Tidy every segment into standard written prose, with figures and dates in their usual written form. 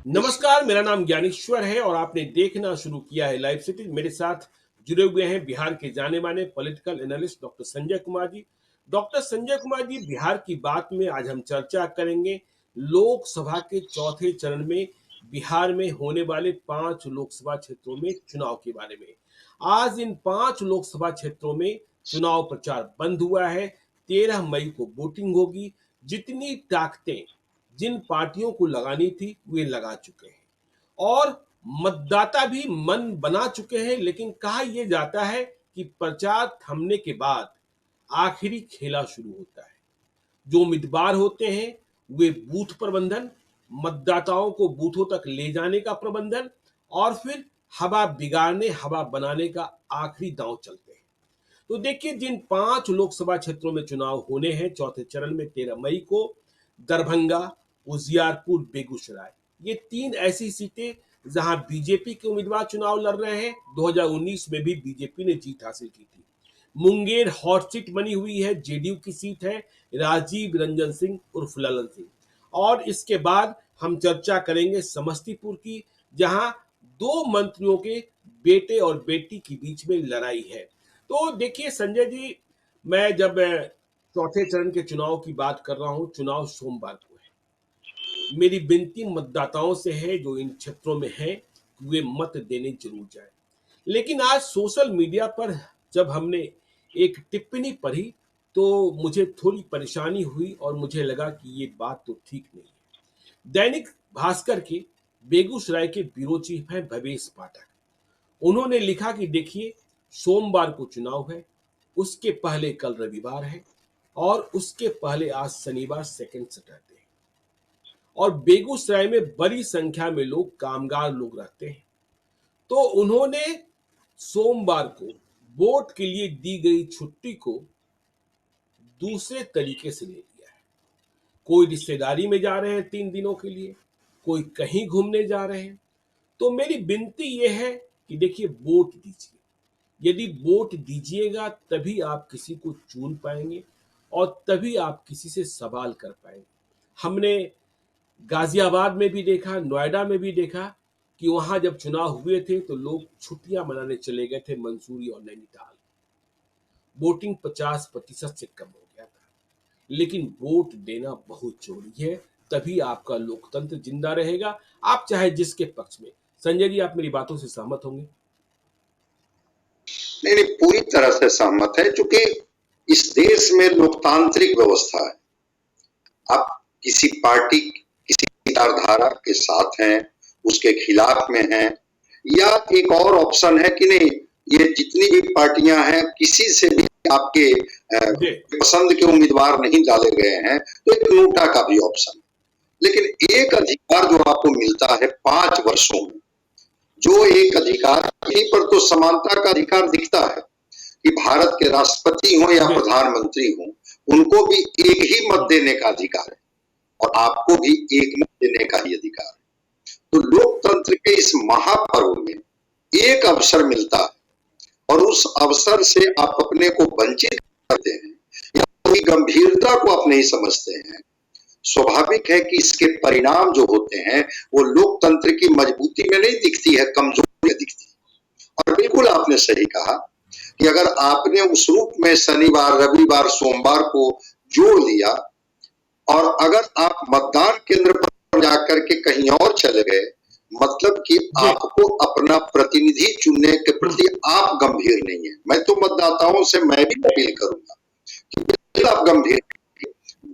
नमस्कार, मेरा नाम ज्ञानेश्वर है और आपने देखना शुरू किया है लाइव सिटी। मेरे साथ जुड़े हुए हैं बिहार के जाने माने political analyst doctor Sanjay Kumar ji. Doctor Sanjay Kumar ji, Bihar की बात में आज हम चर्चा करेंगे लोकसभा के चौथे चरण में बिहार में होने वाले 5 लोकसभा क्षेत्रों में चुनाव के बारे में। आज इन 5 लोकसभा क्षेत्रों में चुनाव प्रचार बंद हुआ है। 13 मई को वोटिंग होगी। जितनी ताकतें जिन पार्टियों को लगानी थी वे लगा चुके हैं और मतदाता भी मन बना चुके हैं। लेकिन कहा यह जाता है कि प्रचार थमने के बाद आखिरी खेला शुरू होता है। जो उम्मीदवार होते हैं वे बूथ प्रबंधन, मतदाताओं को बूथों तक ले जाने का प्रबंधन और फिर हवा बिगाड़ने हवा बनाने का आखिरी दांव चलते हैं। तो देखिए, जिन 5 लोकसभा क्षेत्रों में चुनाव होने हैं चौथे चरण में 13 मई को, दरभंगा, उजियारपुर, बेगूसराय, ये 3 ऐसी सीटें जहां बीजेपी के उम्मीदवार चुनाव लड़ रहे हैं। 2019 में भी बीजेपी ने जीत हासिल की थी। मुंगेर हॉट सीट बनी हुई है, जेडीयू की सीट है, राजीव रंजन सिंह उर्फ ललन सिंह। और इसके बाद हम चर्चा करेंगे समस्तीपुर की, जहां 2 मंत्रियों के बेटे और बेटी के बीच में लड़ाई है। तो देखिए संजय जी, मैं जब चौथे चरण के चुनाव की बात कर रहा हूं, चुनाव सोमवार को है। मेरी विनती मतदाताओं से है जो इन क्षेत्रों में हैं, वे मत देने जरूर जाए। लेकिन आज सोशल मीडिया पर जब हमने एक टिप्पणी पढ़ी तो मुझे थोड़ी परेशानी हुई और मुझे लगा कि ये बात तो ठीक नहीं है। दैनिक भास्कर के बेगूसराय के ब्यूरो चीफ हैं भवेश पाठक। उन्होंने लिखा कि देखिए, सोमवार को चुनाव है, उसके पहले कल रविवार है और उसके पहले आज शनिवार सेकंड सैटरडे है। और बेगूसराय में बड़ी संख्या में लोग कामगार लोग रहते हैं। तो उन्होंने सोमवार को वोट के लिए दी गई छुट्टी को दूसरे तरीके से ले लिया है। कोई रिश्तेदारी में जा रहे हैं 3 दिनों के लिए, कोई कहीं घूमने जा रहे हैं। तो मेरी विनती यह है कि देखिए, वोट दीजिए। यदि वोट दीजिएगा तभी आप किसी को चुन पाएंगे और तभी आप किसी से सवाल कर पाएंगे। हमने गाजियाबाद में भी देखा, नोएडा में भी देखा कि वहां जब चुनाव हुए थे तो लोग छुट्टियां मनाने चले गए थे मंसूरी और नैनीताल। वोटिंग 50% से कम हो गया था। लेकिन वोट देना बहुत जरूरी है, तभी आपका लोकतंत्र जिंदा रहेगा, आप चाहे जिसके पक्ष में। संजय जी, आप मेरी बातों से सहमत होंगे? नहीं नहीं, पूरी तरह से सहमत है। क्योंकि इस देश में लोकतांत्रिक व्यवस्था है। आप किसी पार्टी किसी विचारधारा के साथ हैं, उसके खिलाफ में हैं, या एक और ऑप्शन है कि नहीं, ये जितनी भी पार्टियां हैं किसी से भी आपके पसंद के उम्मीदवार नहीं डाले गए हैं, तो एक नोटा का भी ऑप्शन। लेकिन एक अधिकार जो आपको मिलता है 5 वर्षों में, जो एक अधिकार, यहीं पर तो समानता का अधिकार दिखता है कि भारत के राष्ट्रपति हो या प्रधानमंत्री हो, उनको भी एक ही मत देने का अधिकार है और आपको भी एक मत देने का ही अधिकार है। तो लोकतंत्र के इस महापर्व में एक अवसर मिलता है और उस अवसर से आप अपने को वंचित करते हैं या कोई गंभीरता को आप नहीं समझते हैं। स्वाभाविक है कि इसके परिणाम जो होते हैं वो लोकतंत्र की मजबूती में नहीं दिखती है, कमजोरी में दिखती है। और बिल्कुल आपने सही कहा कि अगर आपने उस रूप में शनिवार, रविवार, सोमवार को जोड़ लिया और अगर आप मतदान केंद्र पर जाकर के कहीं और चले गए, मतलब कि आपको अपना प्रतिनिधि चुनने के प्रति आप गंभीर नहीं है। मैं तो मतदाताओं से मैं भी अपील करूंगा कि आप गंभीर,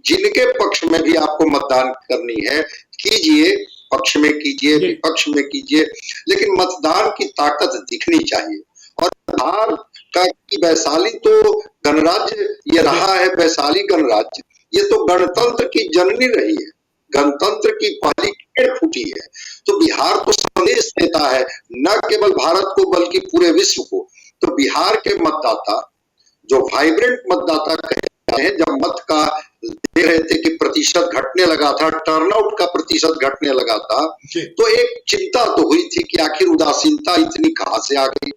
जिनके पक्ष में भी आपको मतदान करनी है कीजिए, पक्ष में कीजिए, विपक्ष में कीजिए, लेकिन मतदान की ताकत दिखनी चाहिए। और बिहार का वैशाली तो गणराज्य ये रहा है, वैशाली गणराज्य ये तो गणतंत्र की जननी रही है, गणतंत्र की पहली कीड़ फूटी है। तो बिहार तो संदेश देता है न केवल भारत को बल्कि पूरे विश्व को। तो बिहार के मतदाता जो वाइब्रेंट मतदाता कहते हैं, जब मत का दे रहे थे कि प्रतिशत घटने लगा था, टर्नआउट का प्रतिशत घटने लगा था, तो एक चिंता तो हुई थी कि आखिर उदासीनता इतनी कहां से आ गई,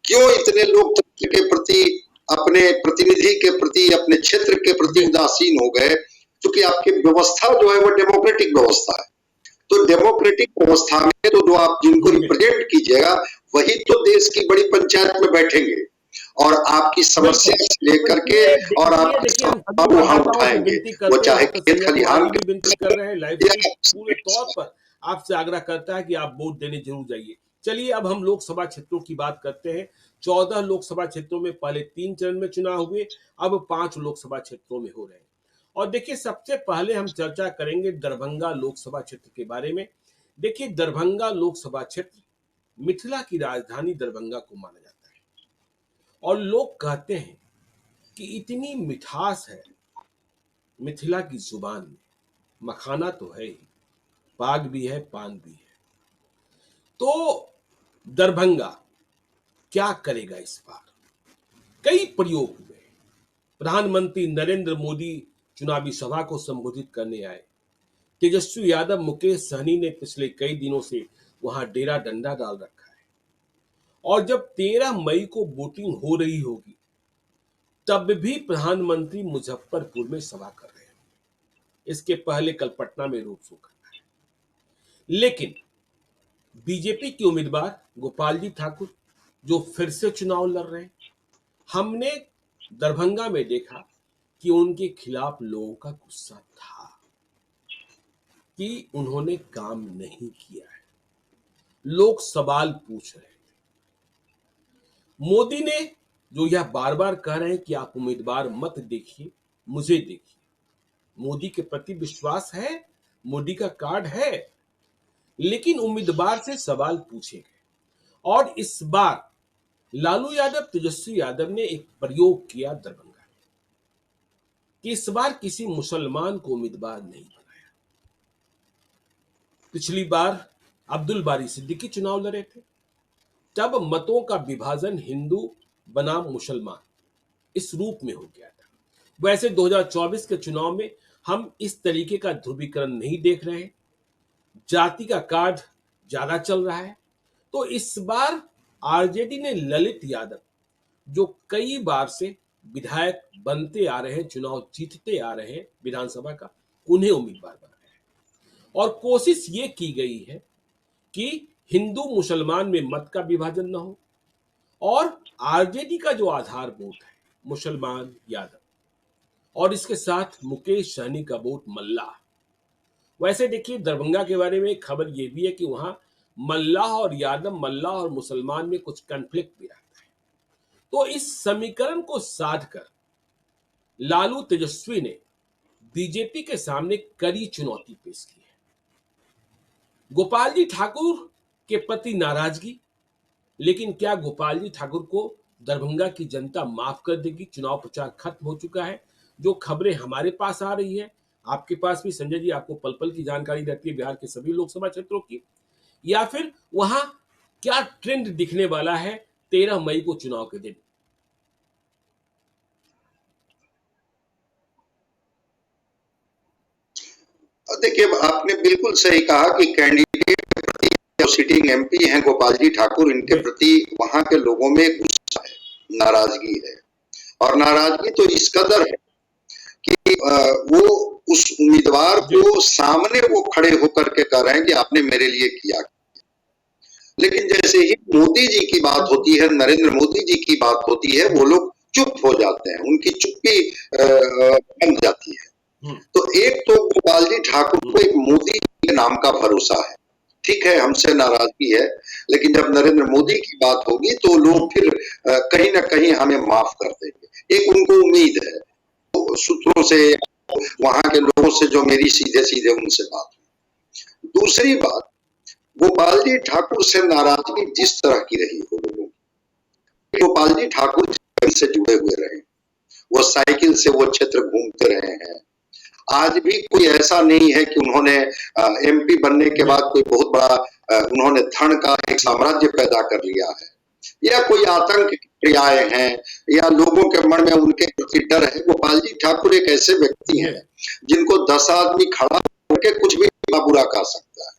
क्यों इतने लोकतंत्र के प्रति, अपने प्रतिनिधि के प्रति, अपने क्षेत्र के प्रति उदासीन हो गए। क्योंकि आपकी व्यवस्था जो है वो डेमोक्रेटिक व्यवस्था है, तो डेमोक्रेटिक व्यवस्था में तो जो आप जिनको रिप्रेजेंट कीजिएगा वही तो देश की बड़ी पंचायत में बैठेंगे और आपकी समस्या से लेकर के और आपकी समस्या को हम उठाएंगे, वो चाहे खेत खलिहान भी विनती कर रहे हैं। लाइव पूरे तौर पर आपसे आग्रह करता है कि आप वोट देने जरूर जाइए। चलिए अब हम लोकसभा क्षेत्रों की बात करते हैं। 14 लोकसभा क्षेत्रों में पहले 3 चरण में चुनाव हुए, अब 5 लोकसभा क्षेत्रों में हो रहे हैं। और देखिए सबसे पहले हम चर्चा करेंगे दरभंगा लोकसभा क्षेत्र के बारे में। देखिए दरभंगा लोकसभा क्षेत्र मिथिला की राजधानी दरभंगा को माना जाता है और लोग कहते हैं कि इतनी मिठास है मिथिला की जुबान में, मखाना तो है ही, पाग भी है, पान भी है। तो दरभंगा क्या करेगा इस बार? कई प्रयोग हुए। प्रधानमंत्री नरेंद्र मोदी चुनावी सभा को संबोधित करने आए। तेजस्वी यादव, मुकेश सहनी ने पिछले कई दिनों से वहां डेरा डंडा डाल रखा है और जब 13 मई को वोटिंग हो रही होगी तब भी प्रधानमंत्री मुजफ्फरपुर में सभा कर रहे हैं। इसके पहले कल पटना में रोड शो करना है। लेकिन बीजेपी के उम्मीदवार गोपाल जी ठाकुर जो फिर से चुनाव लड़ रहे हैं, हमने दरभंगा में देखा कि उनके खिलाफ लोगों का गुस्सा था कि उन्होंने काम नहीं किया है। लोग सवाल पूछ रहे थे। मोदी ने जो यह बार बार कह रहे हैं कि आप उम्मीदवार मत देखिए, मुझे देखिए। मोदी के प्रति विश्वास है, मोदी का कार्ड है, लेकिन उम्मीदवार से सवाल पूछे गए। और इस बार लालू यादव, तेजस्वी यादव ने एक प्रयोग किया दरभंगा में कि इस बार किसी मुसलमान को उम्मीदवार नहीं बनाया। पिछली बार अब्दुल बारी सिद्दीकी चुनाव लड़े थे, तब मतों का विभाजन हिंदू बनाम मुसलमान इस रूप में हो गया था। वैसे 2024 के चुनाव में हम इस तरीके का ध्रुवीकरण नहीं देख रहे हैं। जाति का कार्ड ज्यादा चल रहा है। तो इस बार आरजेडी ने ललित यादव, जो कई बार से विधायक बनते आ रहे हैं, चुनाव जीतते आ रहे हैं विधानसभा का, उन्हें उम्मीदवार बनाया है। और कोशिश ये की गई है कि हिंदू मुसलमान में मत का विभाजन न हो और आरजेडी का जो आधार वोट है मुसलमान यादव, और इसके साथ मुकेश सहनी का वोट मल्लाह। वैसे देखिए दरभंगा के बारे में एक खबर यह भी है कि वहां मल्लाह और यादव, मल्लाह और मुसलमान में कुछ कॉन्फ्लिक्ट भी रहता है। तो इस समीकरण को साध कर लालू तेजस्वी ने बीजेपी के सामने कड़ी चुनौती पेश की है। गोपाल जी ठाकुर के प्रति नाराजगी, लेकिन क्या गोपाल जी ठाकुर को दरभंगा की जनता माफ कर देगी? चुनाव प्रचार खत्म हो चुका है। जो खबरें हमारे पास आ रही है, आपके पास भी संजय जी, आपको पल पल की जानकारी रहती है बिहार के सभी लोकसभा क्षेत्रों की, या फिर वहां क्या ट्रेंड दिखने वाला है 13 मई को चुनाव के दिन? देखिए, आपने बिल्कुल सही कहा कि कैंडिडेट के प्रति जो सिटिंग एमपी हैं गोपाल जी ठाकुर, इनके प्रति वहां के लोगों में गुस्सा है, नाराजगी है। और नाराजगी तो इस कदर है कि वो उस उम्मीदवार को सामने वो खड़े होकर के कह रहे हैं कि आपने मेरे लिए किया। लेकिन जैसे ही मोदी जी की बात होती है, नरेंद्र मोदी जी की बात होती है, वो लोग चुप हो जाते हैं, उनकी चुप्पी बन जाती है। तो एक तो गोपाल जी ठाकुर को एक मोदी के नाम का भरोसा है। ठीक है, हमसे नाराजगी है, लेकिन जब नरेंद्र मोदी की बात होगी तो लोग फिर कहीं ना कहीं हमें माफ कर देंगे। एक उनको उम्मीद है, तो सूत्रों से, वहां के लोगों से जो मेरी सीधे सीधे उनसे बात हुई। दूसरी बात, गोपाल जी ठाकुर से नाराजगी जिस तरह की रही हो लोगों की, गोपाल जी ठाकुर से जुड़े हुए रहे, वो साइकिल से वो क्षेत्र घूमते रहे हैं। आज भी कोई ऐसा नहीं है कि उन्होंने एमपी बनने के बाद कोई बहुत बड़ा उन्होंने धन का एक साम्राज्य पैदा कर लिया है, या कोई आतंक की क्रियाएं हैं, या लोगों के मन में उनके प्रति डर है। गोपाल जी ठाकुर एक ऐसे व्यक्ति हैं जिनको 10 आदमी खड़ा होकर कुछ भी बुरा कह सकता है।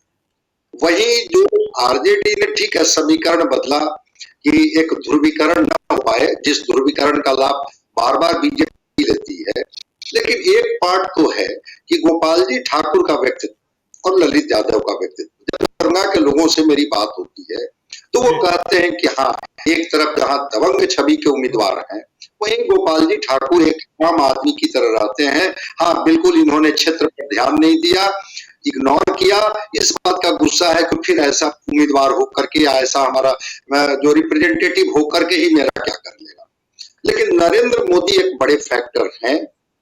वही जो आरजेडी ने, ठीक है, समीकरण बदला कि एक ध्रुवीकरण न हो पाए, जिस ध्रुवीकरण का लाभ बार बार बीजेपी लेती है, लेकिन एक पार्ट तो है कि गोपाल जी ठाकुर का व्यक्तित्व, और ललित यादव का व्यक्तित्व। जब दरभंगा के लोगों से मेरी बात होती है तो वो कहते हैं कि हाँ, एक तरफ जहाँ दबंग छवि के उम्मीदवार हैं, वहीं गोपाल जी ठाकुर एक आम आदमी की तरह रहते हैं। हाँ, बिल्कुल इन्होंने क्षेत्र पर ध्यान नहीं दिया, इग्नोर किया। इस बात का गुस्सा है कि फिर ऐसा उम्मीदवार होकर के या ऐसा हमारा जो रिप्रेजेंटेटिव होकर के ही मेरा क्या कर लेगा। लेकिन नरेंद्र मोदी एक बड़े फैक्टर हैं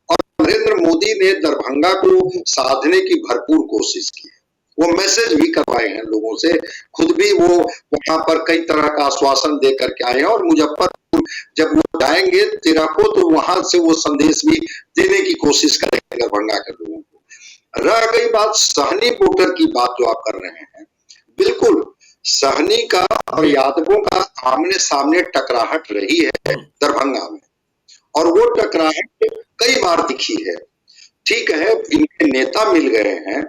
और नरेंद्र मोदी ने दरभंगा को साधने की भरपूर कोशिश की है। वो मैसेज भी करवाए हैं लोगों से, खुद भी वो वहां पर कई तरह का आश्वासन दे करके आए हैं और मुजफ्फरपुर जब वो जाएंगे 13 को तो वहां से वो संदेश भी देने की कोशिश करेंगे दरभंगा के लोगों को। रह गई बात सहनी वोटर की बात जो आप कर रहे हैं, बिल्कुल सहनी का और यादवों का आमने सामने टकराहट रही है दरभंगा में और वो टकराहट कई बार दिखी है। ठीक है, इनके नेता मिल गए हैं,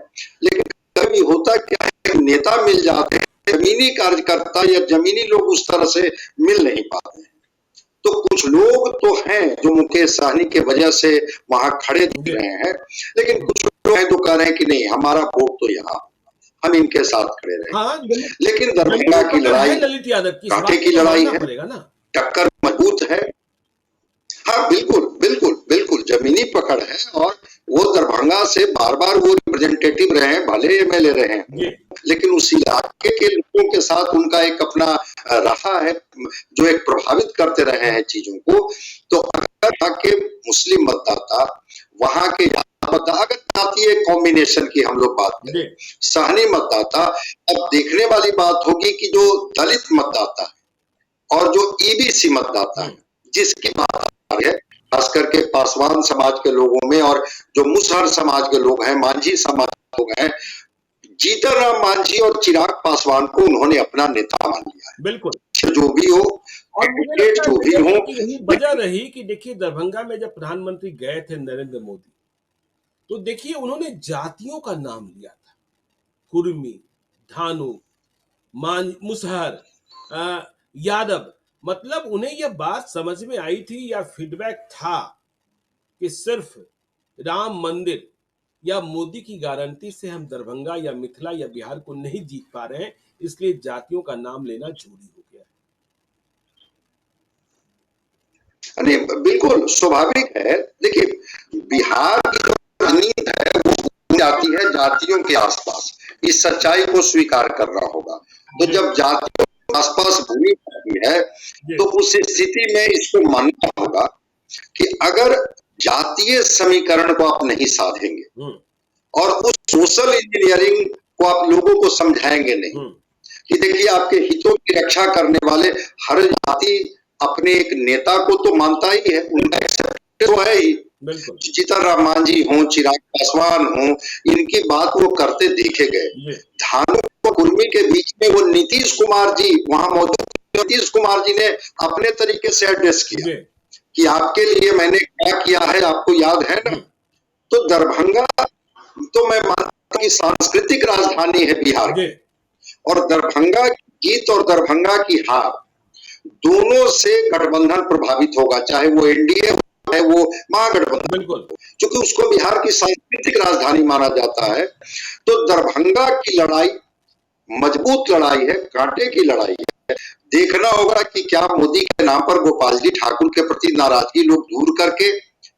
लेकिन कभी होता क्या है, नेता मिल जाते हैं, जमीनी कार्यकर्ता या जमीनी लोग उस तरह से मिल नहीं पाते हैं। तो कुछ लोग तो हैं जो मुकेश सहनी के वजह से वहां खड़े दिख रहे हैं, लेकिन कुछ लोग हैं जो कह रहे हैं कि नहीं, हमारा वोट तो यहाँ, हम इनके साथ खड़े रहे। हाँ, लेकिन दरभंगा की लड़ाई ललित यादव की कांटे की लड़ाई है, टक्कर मजबूत है। हाँ, बिल्कुल बिल्कुल बिल्कुल जमीनी पकड़ है और वो दरभंगा से बार बार वो रिप्रेजेंटेटिव रहे हैं, भले एमएलए रहे हैं, लेकिन उस इलाके के लोगों के साथ उनका एक अपना रहा है जो एक प्रभावित करते रहे हैं चीजों को। तो अगर वहाँ के मुस्लिम मतदाता, वहां के मतदाता, अगर जातीय कॉम्बिनेशन की हम लोग बात करें, सहनी मतदाता, अब देखने वाली बात होगी कि जो दलित मतदाता है और जो ईबीसी मतदाता है, जिसकी बात है खास करके पासवान समाज के लोगों में और जो मुसहर समाज के लोग हैं, मांझी समाज के लोग हैं, जीतन राम मांझी और चिराग पासवान को उन्होंने अपना नेता मान लिया है। बिल्कुल, जो भी हो और जो भी हो, यही वजह रही कि देखिए दरभंगा में जब प्रधानमंत्री गए थे नरेंद्र मोदी, तो देखिए उन्होंने जातियों का नाम लिया था, कुर्मी, धानु, मुसहर, यादव। मतलब उन्हें यह बात समझ में आई थी या फीडबैक था कि सिर्फ राम मंदिर या मोदी की गारंटी से हम दरभंगा या मिथिला या बिहार को नहीं जीत पा रहे हैं, इसलिए जातियों का नाम लेना जरूरी हो गया है। बिल्कुल स्वाभाविक है। देखिए बिहार की जो राजनीति है वो जाती है जातियों के आसपास, इस सच्चाई को स्वीकार करना होगा। तो जब जातियों के आसपास भूमि होती है तो उस स्थिति में इसको मानना होगा कि अगर जातीय समीकरण को आप नहीं साधेंगे और उस सोशल इंजीनियरिंग को आप लोगों को समझाएंगे नहीं कि देखिए आपके हितों की रक्षा करने वाले हर जाति अपने एक नेता को तो मानता ही है, उनका एक्सेप्ट तो है ही। जीतन राम मांझी हो, चिराग पासवान हो, इनकी बात वो करते देखे गए। धानु और कुर्मी के बीच में वो नीतीश कुमार जी वहां मौजूद, नीतीश कुमार जी ने अपने तरीके से एड्रेस किया कि आपके लिए मैंने क्या किया है आपको याद है ना। तो दरभंगा तो मैं मानता हूं कि सांस्कृतिक राजधानी है बिहार की, और दरभंगा की जीत और दरभंगा की हार दोनों से गठबंधन प्रभावित होगा, चाहे वो एनडीए है वो महागठबंधन, क्योंकि उसको बिहार की सांस्कृतिक राजधानी माना जाता है। तो दरभंगा की लड़ाई मजबूत लड़ाई है, कांटे की लड़ाई है। देखना होगा कि क्या मोदी के नाम पर गोपाल जी ठाकुर के प्रति नाराजगी लोग दूर करके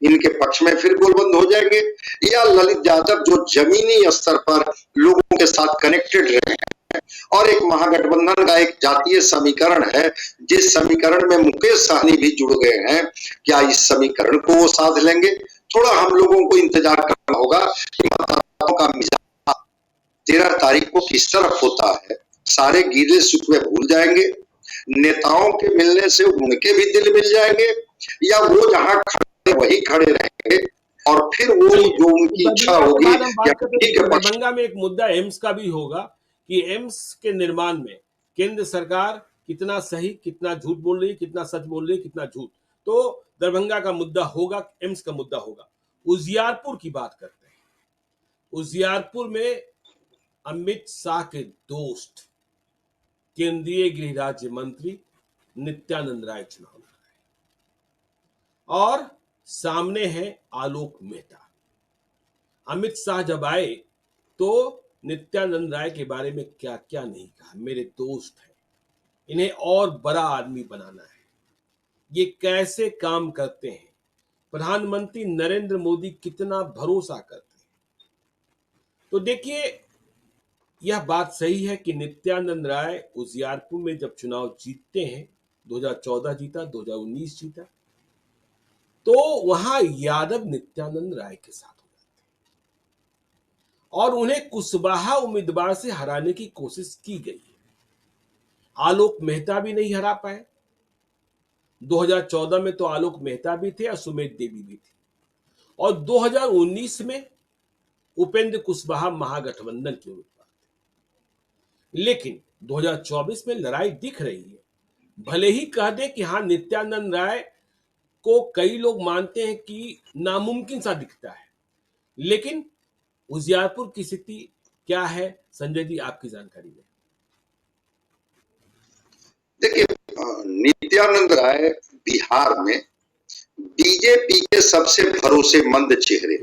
इनके पक्ष में फिर गोलबंद हो जाएंगे, या ललित यादव जो जमीनी स्तर पर लोगों के साथ कनेक्टेड रहे हैं और एक महागठबंधन का एक जातीय समीकरण है जिस समीकरण में मुकेश सहनी भी जुड़ गए हैं, क्या इस समीकरण को वो साध लेंगे। थोड़ा हम लोगों को इंतजार करना होगा कि मतदाताओं का मिजाज 13 तारीख को किस तरफ होता है। सारे गिले शिकवे भूल जाएंगे, नेताओं के मिलने से उनके भी दिल मिल जाएंगे, या वो जहां खड़े वही खड़े रहेंगे और फिर वो जो उनकी इच्छा होगी। दरभंगा में एक मुद्दा एम्स का भी होगा कि एम्स के निर्माण में केंद्र सरकार कितना सही कितना झूठ बोल रही है, कितना सच बोल रही है, कितना झूठ। तो दरभंगा का मुद्दा होगा, एम्स का मुद्दा होगा। उजियारपुर की बात करते हैं। उजियारपुर में अमित शाह के दोस्त केंद्रीय गृह राज्य मंत्री नित्यानंद राय चुनाव लड़ रहे हैं और सामने है आलोक मेहता। अमित शाह जब आए तो नित्यानंद राय के बारे में क्या क्या नहीं कहा। मेरे दोस्त हैं, इन्हें और बड़ा आदमी बनाना है, ये कैसे काम करते हैं, प्रधानमंत्री नरेंद्र मोदी कितना भरोसा करते हैं। तो देखिए, यह बात सही है कि नित्यानंद राय उजियारपुर में जब चुनाव जीतते हैं, 2014 जीता, 2019 जीता, तो वहां यादव नित्यानंद राय के साथ हो जाते हैं और उन्हें कुशवाहा उम्मीदवार से हराने की कोशिश की गई है। आलोक मेहता भी नहीं हरा पाए। 2014 में तो आलोक मेहता भी थे और सुमेध देवी भी थी, और 2019 में उपेंद्र कुशवाहा महागठबंधन के उम्मीदवार थे। लेकिन 2024 में लड़ाई दिख रही है। भले ही कह दे कि हाँ, नित्यानंद राय को कई लोग मानते हैं कि नामुमकिन सा दिखता है, लेकिन उजियारपुर की स्थिति क्या है, संजय जी, आपकी जानकारी में? देखिए, नित्यानंद राय बिहार में बीजेपी के सबसे भरोसेमंद चेहरे,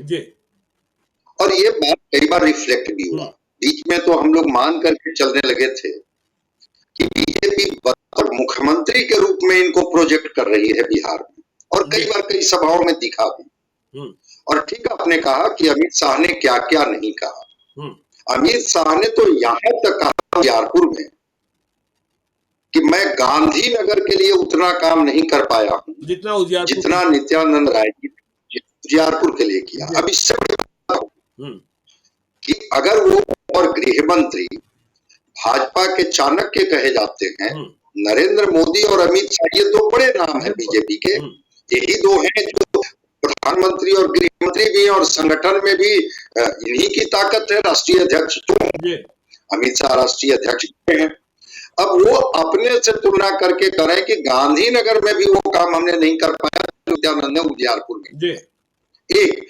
और ये बात कई बार रिफ्लेक्ट भी हुआ। बीच में तो हम लोग मान करके चलने लगे थे कि बीजेपी बतौर मुख्यमंत्री के रूप में इनको प्रोजेक्ट कर रही है बिहार में, और कई बार कई सभाओं में दिखा भी। और ठीक आपने कहा कि अमित शाह ने क्या क्या नहीं कहा। अमित शाह ने तो यहां तक कहा उजियारपुर में कि मैं गांधीनगर के लिए उतना काम नहीं कर पाया हूं जितना नित्यानंद राय जी उजियारपुर के लिए किया। अब इससे कि अगर वो और गृह मंत्री भाजपा के चाणक्य कहे जाते हैं, नरेंद्र मोदी और अमित शाह ये दो बड़े नाम है बीजेपी के, यही दो हैं जो प्रधानमंत्री और गृह मंत्री भी हैं, और संगठन में भी इन्हीं की ताकत है। राष्ट्रीय अध्यक्ष तो अमित शाह राष्ट्रीय अध्यक्ष हैं। अब वो अपने से तुलना करके करें कि गांधीनगर में भी वो काम हमने नहीं कर पाया नित्यानंद ने उजियारपुर में। एक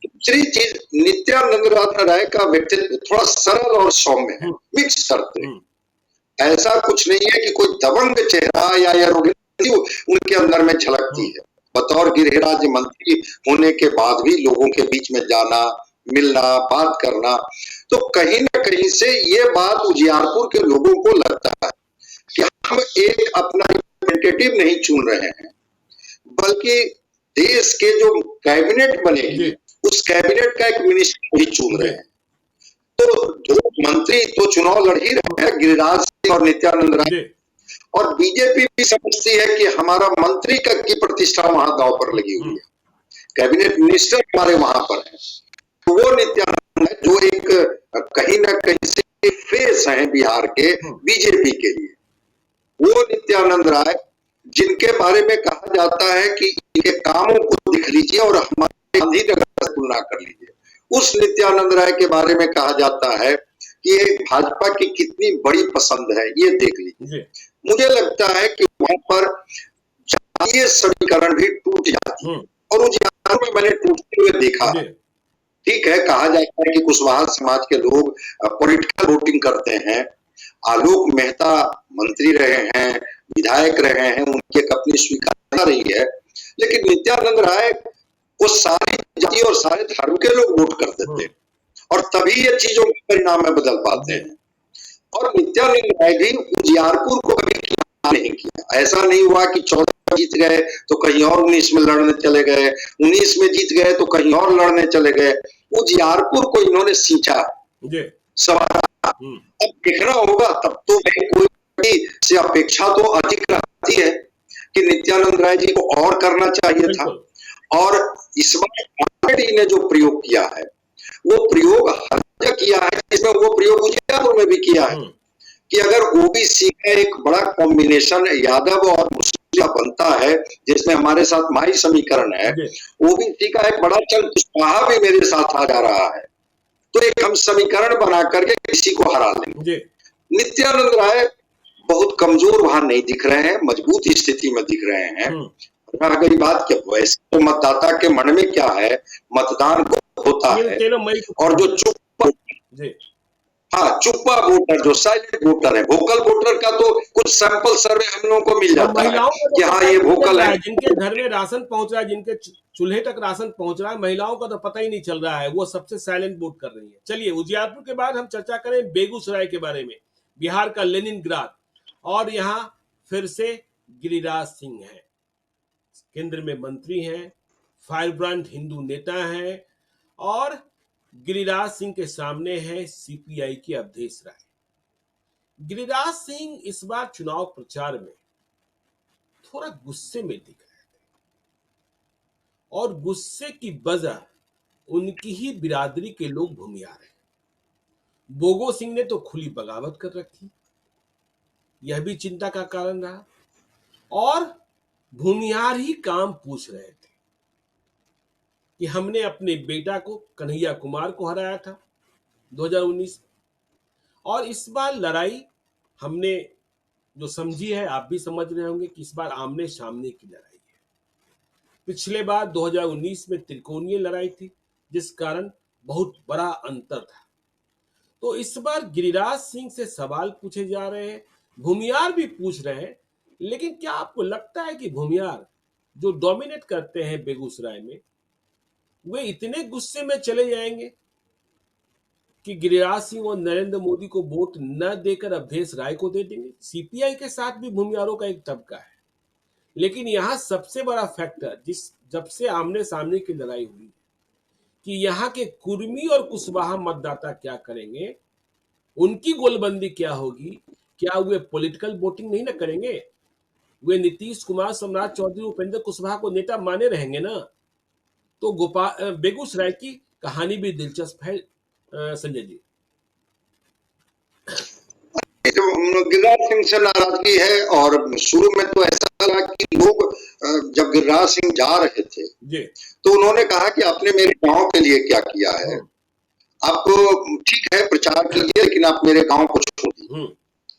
दूसरी चीज, नित्यानंद राय का व्यक्तित्व थोड़ा सरल और सौम्य है, मिक्स करते हैं। ऐसा कुछ नहीं है कि कोई दबंग चेहरा या एरोगेंसी उनके अंदर में झलकती है। बतौर गृह राज्य मंत्री होने के बाद भी लोगों के बीच में जाना, मिलना, बात करना, तो कहीं ना कहीं से ये बात उजियारपुर के लोगों को लगता है कि हम एक अपना रिप्रेजेंटेटिव नहीं चुन रहे हैं, बल्कि देश के जो कैबिनेट बनेगी उस कैबिनेट का एक मिनिस्टर ही चुन रहे हैं। तो दो मंत्री तो चुनाव लड़ ही रहे हैं, गिरिराज सिंह और नित्यानंद राय, और बीजेपी भी समझती है कि हमारा मंत्री की प्रतिष्ठा वहां दांव पर लगी हुई है, कैबिनेट मिनिस्टर हमारे वहां पर है। तो वो नित्यानंद है जो एक कहीं ना कहीं से फेस है बिहार के बीजेपी के लिए। वो नित्यानंद राय जिनके बारे में कहा जाता है कि इनके कामों को देख लीजिए और हमारे गांधीनगर से तुलना कर लीजिए, उस नित्यानंद राय के बारे में कहा जाता है कि ये भाजपा की कितनी बड़ी पसंद है, ये देख लीजिए। मुझे लगता है कि वहां पर जातीय समीकरण भी टूट जाती है, और उजियारपुर में मैंने टूटते हुए देखा। ठीक है, कहा जाता है कि कुशवाहा समाज के लोग पॉलिटिकल वोटिंग करते हैं। आलोक मेहता मंत्री रहे हैं, विधायक रहे हैं, उनकी एक अपनी स्वीकारता रही है, लेकिन नित्यानंद राय को सारी जाति और सारे धर्म के लोग वोट कर देते हैं, और तभी ये चीजों के परिणाम में बदल पाते हैं। और नित्यानंद राय भी उजियारपुर को कभी नहीं किया। ऐसा नहीं हुआ कि 14 जीत गए तो कहीं और 19 में लड़ने चले गए, 19 में जीत गए तो कहीं और लड़ने चले गए। उजियारपुर को इन्होंने सींचा, सवारा। अब देखना होगा, तब तो कोई से अपेक्षा तो अधिक रहती है कि नित्यानंद राय जी को और करना चाहिए था। और इस बार ने जो प्रयोग किया है वो प्रयोग हर जगह किया है, जिसमें वो प्रयोग उजियारपुर में भी किया है कि अगर ओबीसी का एक बड़ा कॉम्बिनेशन यादव और मुस्लिम बनता है, जिसमें हमारे साथ माई समीकरण है, ओबीसी का एक बड़ा चल कुशवाहा भी मेरे साथ आ जा रहा है, तो एक हम समीकरण बना करके किसी को हरा लेंगे। नित्यानंद राय बहुत कमजोर वहां नहीं दिख रहे हैं, मजबूत स्थिति में दिख रहे हैं। रह गई बात कि वैसे तो मतदाता के मन में क्या है, मतदान को होता है, और जो चुप हाँ, चुप्पा वोटर जो साइलेंट वोटर है, वोकल वोटर का तो कुछ सैंपल सर्वे हम लोगों को मिल और जाता है महिलाओं को कि तो हाँ पता ही ये नहीं चल वोकल रहा है। है, जिनके घर में राशन पहुंच रहा है, जिनके चूल्हे तक राशन पहुंच रहा है, महिलाओं का तो पता ही नहीं चल रहा है, वो सबसे साइलेंट वोट कर रही है। चलिए, उजियारपुर के बाद हम चर्चा करें बेगूसराय के बारे में, बिहार का लेनिनग्राद। और यहाँ फिर से गिरिराज सिंह है, केंद्र में मंत्री हैं, फायरब्रांड हिंदू नेता हैं, और गिरिराज सिंह के सामने है सीपीआई की अवधेश राय। गिरिराज सिंह इस बार चुनाव प्रचार में थोड़ा गुस्से में दिख रहे थे, और गुस्से की वजह उनकी ही बिरादरी के लोग भूमियार हैं। बोगो सिंह ने तो खुली बगावत कर रखी, यह भी चिंता का कारण रहा, और भूमियार ही काम पूछ रहे थे कि हमने अपने बेटा को, कन्हैया कुमार को हराया था 2019 में, और इस बार लड़ाई हमने जो समझी है, आप भी समझ रहे होंगे कि इस बार आमने सामने की लड़ाई है। पिछले बार 2019 में त्रिकोणीय लड़ाई थी, जिस कारण बहुत बड़ा अंतर था। तो इस बार गिरिराज सिंह से सवाल पूछे जा रहे हैं, भूमियार भी पूछ रहे हैं, लेकिन क्या आपको लगता है कि भूमियार जो डोमिनेट करते हैं बेगूसराय में, वे इतने गुस्से में चले जाएंगे कि गिरिराज सिंह और नरेंद्र मोदी को वोट न देकर अवधेश राय को दे देंगे? सीपीआई के साथ भी भूमियारों का एक तबका है, लेकिन यहाँ सबसे बड़ा फैक्टर, जब से आमने सामने की लड़ाई हुई, कि यहाँ के कुर्मी और कुशवाहा मतदाता क्या करेंगे, उनकी गोलबंदी क्या होगी। क्या वे पॉलिटिकल वोटिंग नहीं ना करेंगे? वे नीतीश कुमार, सम्राट चौधरी, उपेंद्र कुशवाहा को नेता माने रहेंगे ना? तो बेगूसराय की कहानी भी दिलचस्प है संजय जी। गिरिराज सिंह से नाराजगी है, और शुरू में तो ऐसा लगा कि लोग जब गिरिराज सिंह जा रहे थे जी, तो उन्होंने कहा कि आपने मेरे गांव के लिए क्या किया है, आप ठीक है प्रचार कीजिए लेकिन आप मेरे गांव को छोड़िए।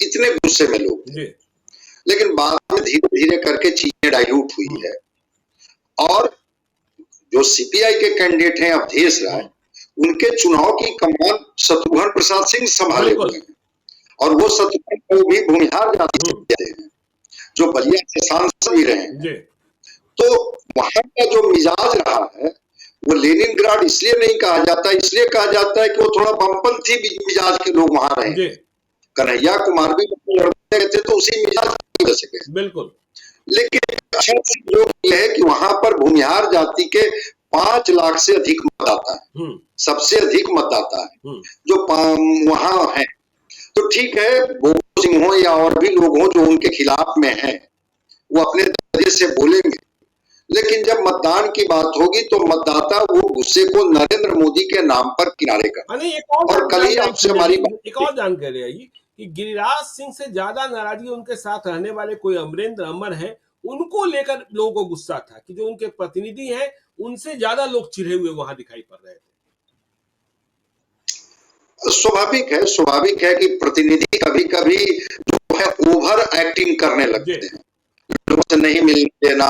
इतने गुस्से में लोग थे। लेकिन बाद में धीरे धीरे करके चीजें डाइल्यूट हुई है, और जो सीपीआई के कैंडिडेट हैं अवधेश राय, उनके चुनाव की कमान शत्रुघ्न प्रसाद सिंह संभाले हुए हैं, और वो शत्रुघ्न को भी भूमिहार जाति से कहते हैं, जो बलिया से सांसद भी रहे हैं। तो वहां का जो मिजाज रहा है, वो लेनिनग्राड इसलिए नहीं कहा जाता, इसलिए कहा जाता है कि वो थोड़ा बमपंथी मिजाज के लोग वहां रहे। कन्हैया कुमार भी लड़ते थे तो उसी मिजाज की वजह से गए। बिल्कुल। लेकिन अच्छा जो यह है कि वहां पर भूमिहार जाति के 5 लाख से अधिक मतदाता है, सबसे अधिक मतदाता है जो वहां है। तो ठीक है, बोगो सिंह हो या और भी लोग हो जो उनके खिलाफ में हैं, वो अपने तरीके से बोलेंगे, लेकिन जब मतदान की बात होगी तो मतदाता वो गुस्से को नरेंद्र मोदी के नाम पर किनारे कर। और कल ही आपसे हमारी एक और जानकारी आई कि गिरिराज सिंह से ज्यादा नाराजगी उनके साथ रहने वाले कोई अमरेंद्र अमर है, उनको लेकर लोगों को गुस्सा था कि जो उनके प्रतिनिधि हैं, उनसे ज्यादा लोग चिढ़े हुए वहां दिखाई पड़ रहे थे। स्वाभाविक है कि प्रतिनिधि कभी कभी जो है ओवर एक्टिंग करने लगते हैं, लोगों से नहीं मिलने देना,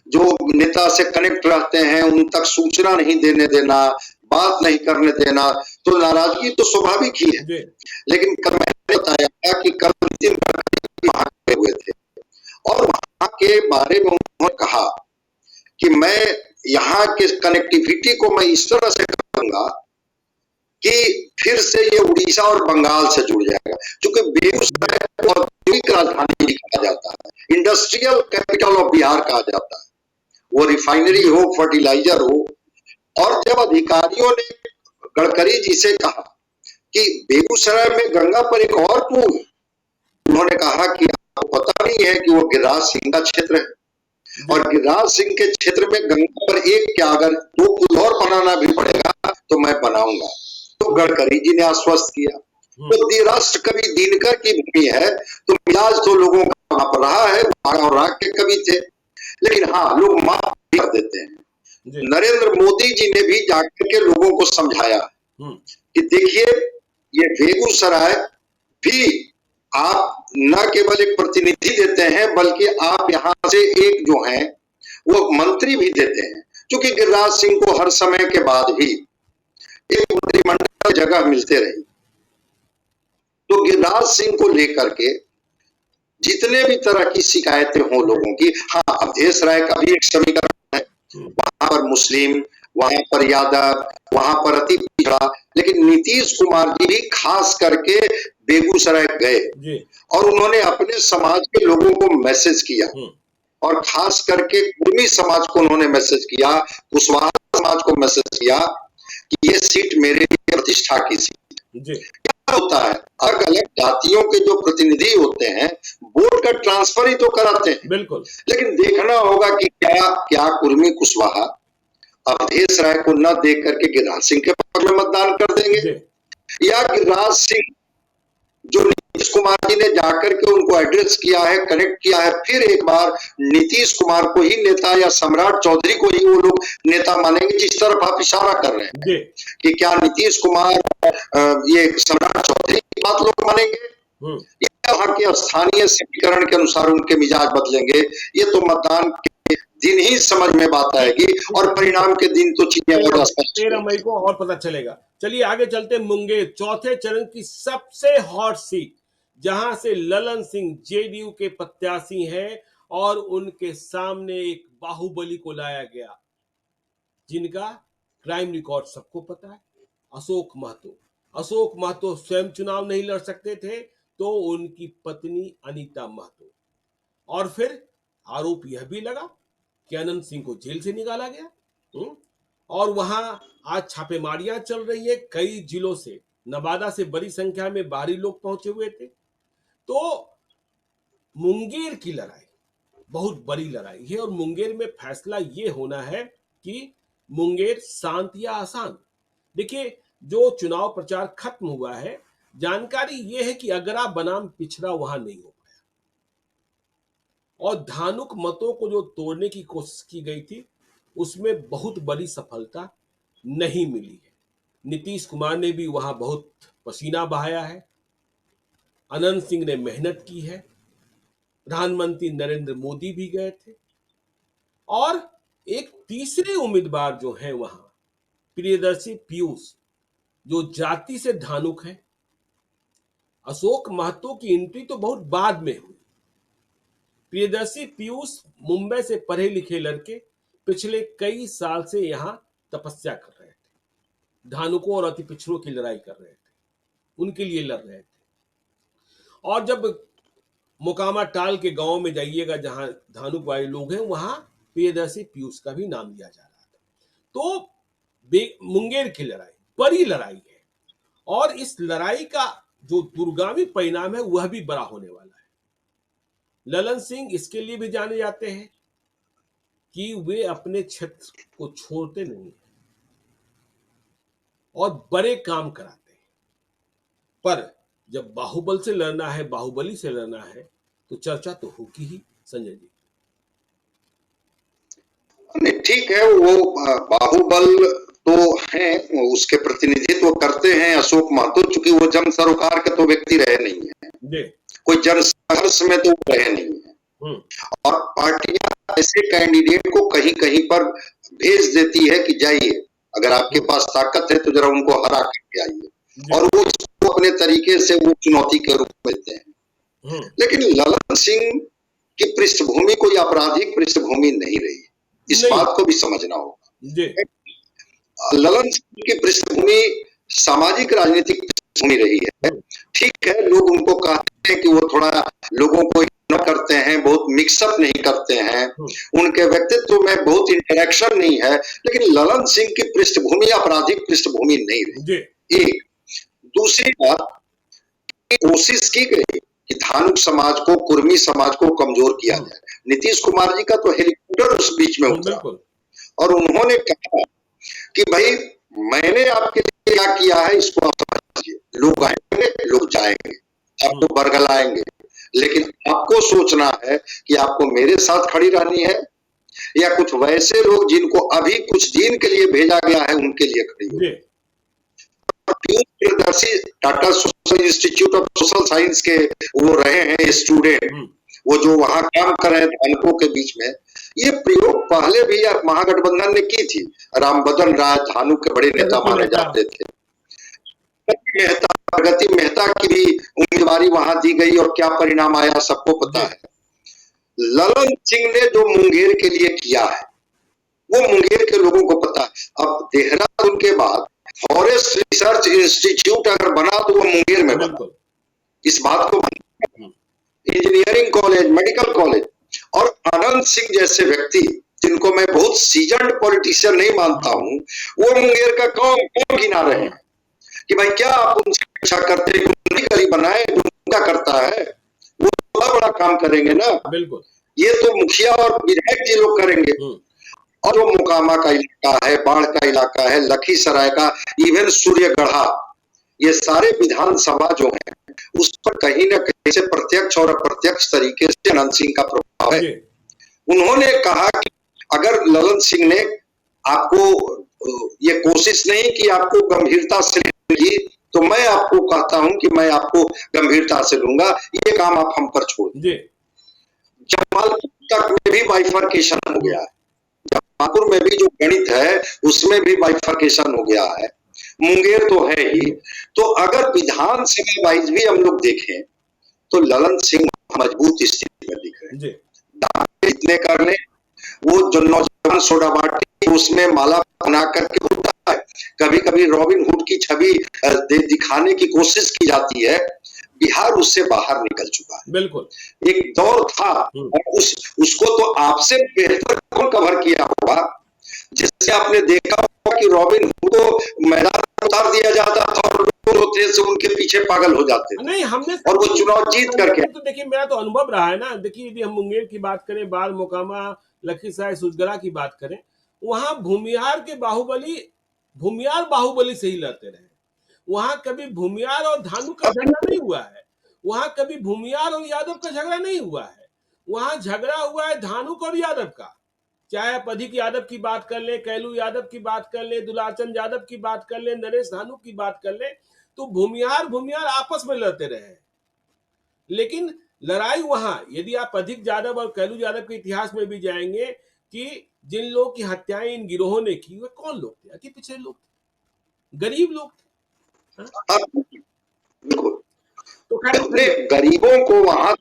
जो नेता से कनेक्ट रहते हैं उन तक सूचना नहीं देने देना, बात नहीं करने देना, तो नाराजगी तो स्वाभाविक ही है। लेकिन कल मैंने बताया कि कल नितिन गडकरी वहां गए हुए थे, और वहां के बारे में उन्होंने कहा कि मैं यहाँ के कनेक्टिविटी को मैं इस तरह से करूंगा कि फिर से ये उड़ीसा और बंगाल से जुड़ जाएगा, क्योंकि बेगूसराय को औद्योगिक राजधानी भी कहा जाता है, इंडस्ट्रियल कैपिटल ऑफ बिहार कहा जाता है, वो रिफाइनरी हो, फर्टिलाइजर हो। और जब अधिकारियों ने गडकरी जी से कहा कि बेगूसराय में गंगा पर एक और पुल, उन्होंने कहा कि आपको पता नहीं है कि वो गिरिराज सिंह का क्षेत्र है, और गिरिराज सिंह के क्षेत्र में गंगा पर एक क्या अगर 2 पुल और बनाना भी पड़ेगा तो मैं बनाऊंगा। तो गडकरी जी ने आश्वस्त किया। तो राष्ट्र कवि दिनकर की भूमि है, तो मिजाज तो लोगों का वहां पर रहा है, और राग के कवि थे, लेकिन हाँ लोग माफ कर देते हैं। नरेंद्र मोदी जी ने भी जाकर के लोगों को समझाया कि देखिए ये बेगूसराय भी आप न केवल एक प्रतिनिधि देते हैं, बल्कि आप यहाँ से एक जो है वो मंत्री भी देते हैं, क्योंकि गिरिराज सिंह को हर समय के बाद भी एक मंत्रिमंडल जगह मिलते रही। तो गिरिराज सिंह को लेकर के जितने भी तरह की शिकायतें हों लोगों की, हाँ अवधेश राय का भी एक समीकरण है, वहां पर मुस्लिम, वहां पर यादव, वहां पर अति पिछड़ा, लेकिन नीतीश कुमार जी भी खास करके बेगूसराय गए और उन्होंने अपने समाज के लोगों को मैसेज किया और खास करके कुर्मी समाज को उन्होंने मैसेज किया, कुशवाहा समाज को मैसेज किया कि ये सीट मेरे लिए प्रतिष्ठा की सीट है। क्या होता है, अलग अलग जातियों के जो प्रतिनिधि होते हैं वोट का ट्रांसफर ही तो कराते हैं, बिल्कुल, लेकिन देखना होगा कि क्या कुर्मी कुशवाहा अवधेश राय को न देख करके गिरिराज सिंह के पक्ष में मतदान कर देंगे, या गिरिराज सिंह जो नीतीश कुमार जी ने जाकर के उनको एड्रेस किया है, कनेक्ट किया है, फिर एक बार नीतीश कुमार को ही नेता या सम्राट चौधरी को ही वो लोग नेता मानेंगे, जिस तरफ आप इशारा कर रहे हैं कि क्या नीतीश कुमार ये सम्राट चौधरी की बात लोग मानेंगे या वहां के स्थानीय समीकरण के अनुसार उनके मिजाज बदलेंगे, ये तो मतदान के दिन ही समझ में बात आएगी और परिणाम के दिन तो चीजें और स्पष्ट 13 मई को और पता चलेगा। चलिए आगे चलते, मुंगेर चौथे चरण की सबसे हॉट सीट, जहां से ललन सिंह जेडीयू के प्रत्याशी हैं और उनके सामने एक बाहुबली को लाया गया, जिनका क्राइम रिकॉर्ड सबको पता है, अशोक महतो। अशोक महतो स्वयं चुनाव नहीं लड़ सकते थे तो उनकी पत्नी अनीता महतो, और फिर आरोप यह भी लगा कि अनंत सिंह को जेल से निकाला गया। और वहां आज छापेमारियां चल रही है कई जिलों से, नवादा से बड़ी संख्या में बाहरी लोग पहुंचे हुए थे। तो मुंगेर की लड़ाई बहुत बड़ी लड़ाई है और मुंगेर में फैसला ये होना है कि मुंगेर शांत या आसान। देखिए, जो चुनाव प्रचार खत्म हुआ है, जानकारी यह है कि अगरा बनाम पिछड़ा वहां नहीं हो पाया और धानुक मतों को जो तोड़ने की कोशिश की गई थी उसमें बहुत बड़ी सफलता नहीं मिली है। नीतीश कुमार ने भी वहां बहुत पसीना बहाया है, अनंत सिंह ने मेहनत की है, प्रधानमंत्री नरेंद्र मोदी भी गए थे, और एक तीसरे उम्मीदवार जो हैं वहां प्रियदर्शी पीयूष, जो जाति से धानुक है। अशोक महतो की एंट्री तो बहुत बाद में हुई। प्रियदर्शी पीयूष मुंबई से पढ़े लिखे लड़के पिछले कई साल से यहां तपस्या कर रहे थे, धानुकों और अति पिछड़ों की लड़ाई कर रहे थे, उनके लिए लड़ रहे थे। और जब मोकामा टाल के गांव में जाइएगा जहां धानुक वाले लोग हैं, वहां प्रियदर्शी पीयूष का भी नाम लिया जा रहा था। तो मुंगेर की लड़ाई बड़ी लड़ाई है और इस लड़ाई का जो दूरगामी परिणाम है वह भी बड़ा होने वाला है। ललन सिंह इसके लिए भी जाने जाते हैं कि वे अपने क्षेत्र को छोड़ते नहीं हैं और बड़े काम कराते हैं, पर जब बाहुबल से लड़ना है, बाहुबली से लड़ना है, तो चर्चा तो होगी ही। संजय जी, नहीं ठीक है, वो बाहुबल तो है, उसके प्रतिनिधित्व करते हैं अशोक महतो, चूंकि वो जन सरोकार के तो व्यक्ति रहे नहीं है, कोई जन संघर्ष में तो रहे नहीं है, और पार्टियां ऐसे कैंडिडेट को कहीं कहीं पर भेज देती है कि जाइए, अगर आपके पास ताकत है तो जरा उनको हरा करके आइए, और वो इसको अपने तरीके से वो चुनौती के रूप में लेते हैं। लेकिन ललन सिंह की पृष्ठभूमि कोई आपराधिक पृष्ठभूमि नहीं रही, इस बात को भी समझना होगा। ललन सिंह की पृष्ठभूमि सामाजिक राजनीतिक पृष्ठभूमि रही है। ठीक है, लोग उनको कहते हैं कि वो थोड़ा लोगों को इग्नोर करते हैं, बहुत मिक्सअप नहीं करते हैं, उनके व्यक्तित्व में बहुत इंटरेक्शन नहीं है, लेकिन ललन सिंह की पृष्ठभूमि आपराधिक पृष्ठभूमि नहीं रही। एक दूसरी बात, कोशिश की गई कि धानुक समाज को, कुर्मी समाज को कमजोर किया जाए। नीतीश कुमार जी का तो हेलीकॉप्टर उस बीच में उतरा और उन्होंने कहा कि भाई मैंने आपके लिए क्या किया है इसको आप समझिए, लोग आएंगे, लोग जाएंगे, आपको बरगलाएंगे, लेकिन आपको सोचना है कि आपको मेरे साथ खड़ी रहनी है या कुछ वैसे लोग जिनको अभी कुछ दिन के लिए भेजा गया है उनके लिए खड़ी हो। Priyadarshi Tata social institute of social science के वो रहे हैं स्टूडेंट, वो जो वहां काम कर रहे हैं धानुकों के बीच में, ये प्रयोग पहले भी महागठबंधन ने की थी। रामबदन राय धानुक के बड़े नेता माने जाते थे, मेहता, प्रगति मेहता की भी उम्मीदवारी वहां दी गई और क्या परिणाम आया सबको पता है। ललन सिंह ने जो मुंगेर के लिए किया है वो मुंगेर के लोगों को पता है। अब देहरादून के बाद फॉरेस्ट रिसर्च इंस्टीट्यूट अगर बना तो वो मुंगेर में बना, इस बात को इंजीनियरिंग कॉलेज, मेडिकल कॉलेज, और आनंद सिंह जैसे व्यक्ति जिनको मैं बहुत सीजन्ड पॉलिटिशियन नहीं मानता हूं, वो मुंगेर का कौन गिना रहे हैं कि भाई क्या आप उनसे अपेक्षा करते हैं कि गली बनाए, जो उनका करता है वो बड़ा बड़ा काम करेंगे ना। बिल्कुल, ये तो मुखिया और विधायक जी लोग करेंगे। और जो मोकामा का इलाका है, बाढ़ का इलाका है, लखीसराय का, इवन सूर्यगढ़ा, ये सारे विधानसभा जो है उस पर कहीं न कहीं से प्रत्यक्ष और अप्रत्यक्ष तरीके से अनंत सिंह का प्रभाव है। उन्होंने कहा कि अगर ललन सिंह ने आपको ये कोशिश नहीं की आपको गंभीरता से ली, तो मैं आपको कहता हूं कि मैं आपको गंभीरता से लूंगा, ये काम आप हम पर छोड़ दीजिए। जमालपुर तक में भी बाइफर्केशन हो गया है, जमालपुर में भी जो गणित है उसमें भी बाइफर्केशन हो गया है, मुंगेर तो है ही। तो अगर विधानसभा वाइज भी हम लोग देखें तो ललन सिंह मजबूत स्थिति में दिख रहे हैं। इतने कर ले, वो जो नौजवान सोडा बाटी उसमें माला बना करके होता है, कभी कभी रॉबिन हुड की छवि दिखाने की कोशिश की जाती है, बिहार उससे बाहर निकल चुका है। बिल्कुल, एक दौर था और उसको तो आपसे बेहतर कौन कवर किया होगा, जिससे आपने देखा होगा कि रॉबिन हुड को मैदान में उतार दिया जाता था और लोग होते से उनके पीछे पागल हो जाते थे। नहीं, हमने और वो चुनाव जीत करके, तो देखिए मेरा तो अनुभव रहा है ना। देखिए यदि हम मुंगेर की बात करें, बाल, मोकामा, लखीसराय, सूरजगढ़ा की बात करें, वहां भूमिहार बाहुबली से ही लड़ते रहे। वहां कभी भूमिहार और धानु का झगड़ा नहीं हुआ है, वहां कभी भूमिहार और यादव का झगड़ा नहीं हुआ है, वहां झगड़ा हुआ है धानुक और यादव का। चाहे आप अधिक यादव की बात कर ले, कैलू यादव की बात कर ले, दुलाचंद यादव की बात कर ले, नरेश धानुक की बात कर ले, तो भूमिहार आपस में लड़ते रहे। लेकिन लड़ाई वहां, यदि आप अधिक यादव और कैलू यादव के इतिहास में भी जाएंगे कि जिन लोगों की हत्याएं इन गिरोहों ने की, वे कौन लोग थे? अति पिछड़े लोग थे, गरीब लोग थे। तो गरीबों को वहां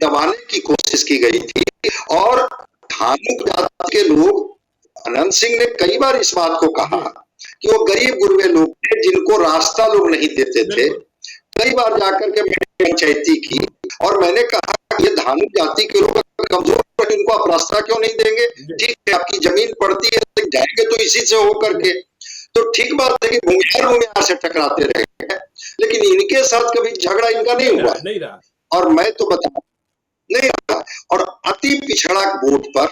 दबाने की कोशिश की गई थी। और धानुक जाति के लोग, अनंत सिंह ने कई बार इस बात को कहा कि वो गरीब गुरबे लोग थे जिनको रास्ता लोग नहीं देते थे। कई बार जाकर के मैंने पंचायती की और मैंने कहा ये धानुक जाति के लोग कमजोर है, इनको आप रास्ता क्यों नहीं देंगे? ठीक है, आपकी जमीन पड़ती है, जाएंगे तो इसी से होकर के, तो ठीक बात है कि भूमिहार से टकराते रहे, लेकिन इनके साथ कभी झगड़ा इनका नहीं हुआ, नहीं रहा। और मैं तो बता नहीं रहा। और अति पिछड़ा वोट पर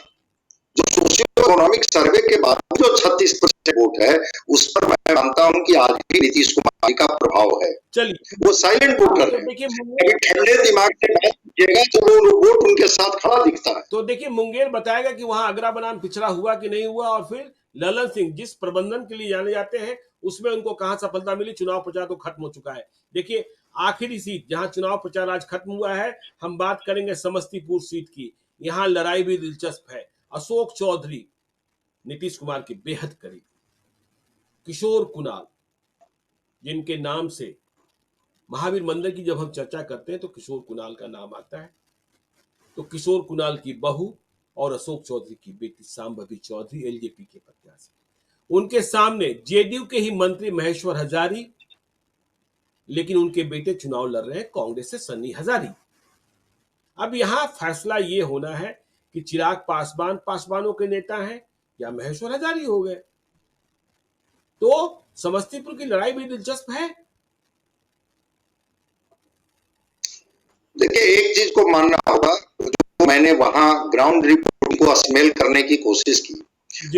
जो सोशियो इकोनॉमिक सर्वे के बाद जो 36% वोट है, उस पर मैं मानता हूं कि आज भी नीतीश कुमार जी का प्रभाव है। चलिए, वो साइलेंट वोटर है, कभी ठंडे दिमाग से बात कीजिएगा तो वो वोट उनके साथ खड़ा दिखता है। तो देखिए मुंगेर बताएगा कि वहां अगरा बनाम पिछड़ा हुआ कि नहीं हुआ, और फिर ललन सिंह जिस प्रबंधन के लिए जाने जाते हैं उसमें उनको कहां सफलता मिली। चुनाव प्रचार तो खत्म हो चुका है। देखिए आखिरी सीट जहां चुनाव प्रचार आज खत्म हुआ है, हम बात करेंगे समस्तीपुर सीट की। यहां लड़ाई भी दिलचस्प है। अशोक चौधरी नीतीश कुमार के बेहद करीब, किशोर कुणाल जिनके नाम से महावीर मंदिर की जब हम चर्चा करते हैं तो किशोर कुणाल का नाम आता है। तो किशोर कुणाल की बहू और अशोक चौधरी की बेटी सांभवी चौधरी एलजेपी के प्रत्याशी, उनके सामने जेडीयू के ही मंत्री महेश्वर हजारी, लेकिन उनके बेटे चुनाव लड़ रहे हैं कांग्रेस से सन्नी हजारी। अब यहां फैसला ये होना है कि चिराग पासवान पासवानों के नेता हैं या महेश्वर हजारी हो गए। तो समस्तीपुर की लड़ाई भी दिलचस्प है। देखिए एक चीज को मानना होगा, जो मैंने वहां ग्राउंड रिपोर्ट को स्मेल करने की कोशिश की,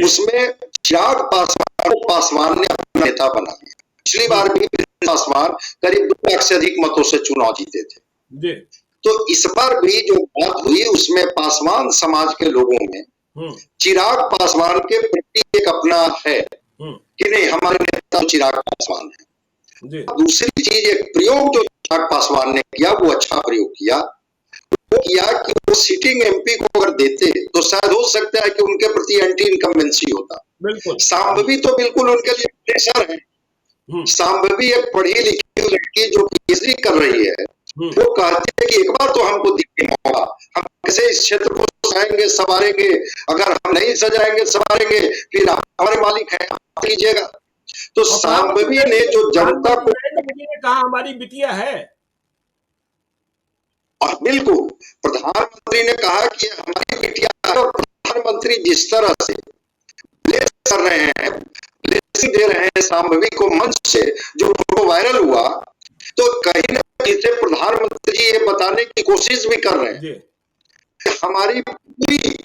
उसमें चिराग पासवान ने अपना नेता बना लिया। पिछली बार भी पासवान करीब 2 लाख से अधिक मतों से चुनाव जीते थे। तो इस बार भी जो बात हुई उसमें पासवान समाज के लोगों में चिराग पासवान के प्रति एक अपना है कि नहीं, हमारे नेता चिराग पासवान है। दूसरी चीज, एक प्रयोग जो चिराग पासवान ने किया वो अच्छा प्रयोग किया, वो किया कि वो सिटिंग एमपी को अगर देते तो शायद हो सकता है कि उनके प्रति एंटी इनकम्बेंसी होता। सांभवी तो बिल्कुल उनके लिए प्रेशर है। सांभवी एक पढ़ी लिखी लड़की जो पीएचडी कर रही है, वो कहती है कि एक बार तो हमको दीजिए मौका, हम कैसे इस क्षेत्र को सजाएंगे संवारेंगे, अगर हम नहीं सजाएंगे संवारेंगे फिर आप हमारे मालिक हैं, आप लीजिएगा। तो सांभवी ने जो जनता को कहा हमारी बिटिया है, और बिल्कुल प्रधानमंत्री ने कहा कि हमारी बिटिया है, और प्रधानमंत्री जिस तरह से ब्लेस कर रहे हैं, ब्लेसिंग दे रहे हैं सांभवी को मंच से, जो फोटो वायरल हुआ, तो कहीं ना कहीं से प्रधानमंत्री जी ये बताने की कोशिश भी कर रहे हैं कि हमारी पूरी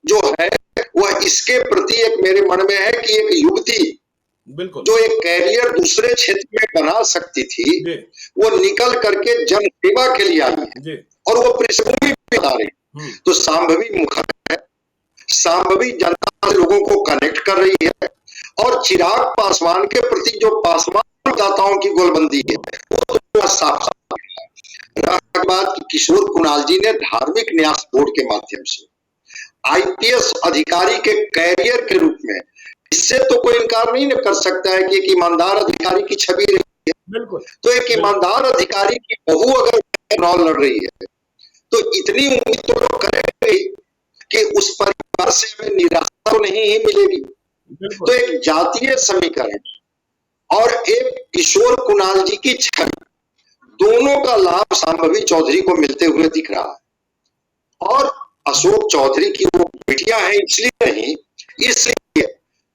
जो है वह इसके प्रति एक मेरे मन में है कि एक युवती बिल्कुल जो एक कैरियर दूसरे क्षेत्र में बना सकती थी, वो निकल करके जन सेवा के लिए आई है और वो पृष्ठभूमि में बता रही। तो सांभवी मुखर है, सांभवी जनता से लोगों को कनेक्ट कर रही है, और चिराग पासवान के प्रति जो पासवान दाताओं की गोलबंदी है वो तो साफ साफ है। बात कि किशोर कुणाल जी ने धार्मिक न्यास बोर्ड के माध्यम से आईपीएस अधिकारी के कैरियर के रूप में, इससे तो कोई इनकार नहीं कर सकता है कि एक ईमानदार अधिकारी की छवि रही है। बिल्कुल। तो एक ईमानदार अधिकारी की बहू अगर चुनाव लड़ रही है तो इतनी उम्मीद तो लोग करेंगे कि उस परिवार से हमें निराशा तो नहीं ही मिलेगी। तो एक जातीय समीकरण और एक किशोर कुणाल जी की छवि, दोनों का लाभ सांभवी चौधरी को मिलते हुए दिख रहा है। और अशोक चौधरी की वो बेटियां हैं इसलिए नहीं, इसलिए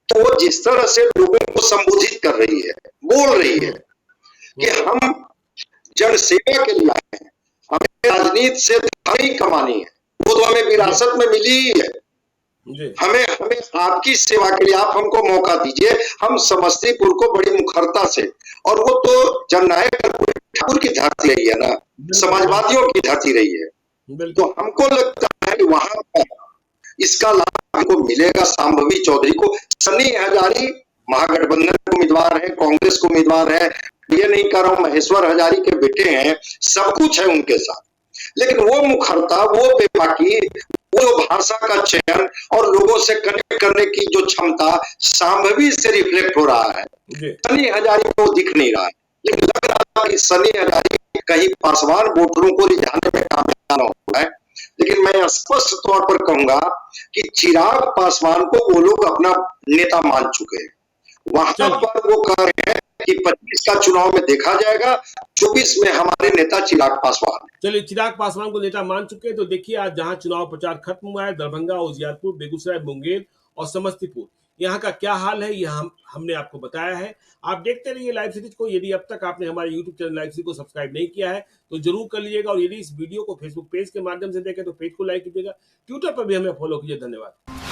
तो वो जिस तरह से लोगों को संबोधित कर रही है, बोल रही है कि हम जन सेवा के लिए आए हैं, हमें राजनीति से नहीं कमानी है, वो तो हमें विरासत में मिली ही है, हमें आपकी सेवा के लिए आप हमको मौका दीजिए। हम समस्तीपुर को बड़ी मुखरता से, और वो तो जननायक ठाकुर की धरती रही है ना, समाजवादियों की धरती रही है, तो हमको लगता है कि वहां पर इसका लाभ हमको मिलेगा सांभवी चौधरी को। सनी हजारी महागठबंधन के उम्मीदवार है, कांग्रेस के उम्मीदवार है, ये नहीं कर रहा हूं, महेश्वर हजारी के बेटे हैं, सब कुछ है उनके साथ, लेकिन वो मुखरता, वो बेबाकी, वो जो भाषा का चयन और लोगों से कनेक्ट करने की जो क्षमता सांभवी से रिफ्लेक्ट हो रहा है, सनी हजारी को दिख नहीं रहा है। लेकिन लग रहा है कि सनी हजारी कहीं पासवान वोटरों को रिझाने में कामयाब हुआ है। लेकिन मैं स्पष्ट तौर पर कहूंगा कि चिराग पासवान को वो लोग अपना नेता मान चुके हैं। वहां पर वो कह रहे हैं कि 25 का चुनाव में देखा जाएगा, 24 में हमारे नेता चिराग पासवान। चलिए, चिराग पासवान को नेता मान चुके हैं। तो देखिए आज जहां चुनाव प्रचार खत्म हुआ है, दरभंगा, उजियारपुर, बेगूसराय, मुंगेर और समस्तीपुर, यहाँ का क्या हाल है, यह हमने आपको बताया है। आप देखते रहिए लाइव सीरीज को। यदि अब तक आपने हमारे यूट्यूब चैनल लाइव सीरीज को सब्सक्राइब नहीं किया है तो जरूर कर लीजिएगा, और यदि इस वीडियो को फेसबुक पेज के माध्यम से देखें तो पेज को लाइक कीजिएगा, ट्विटर पर भी हमें फॉलो कीजिए। धन्यवाद।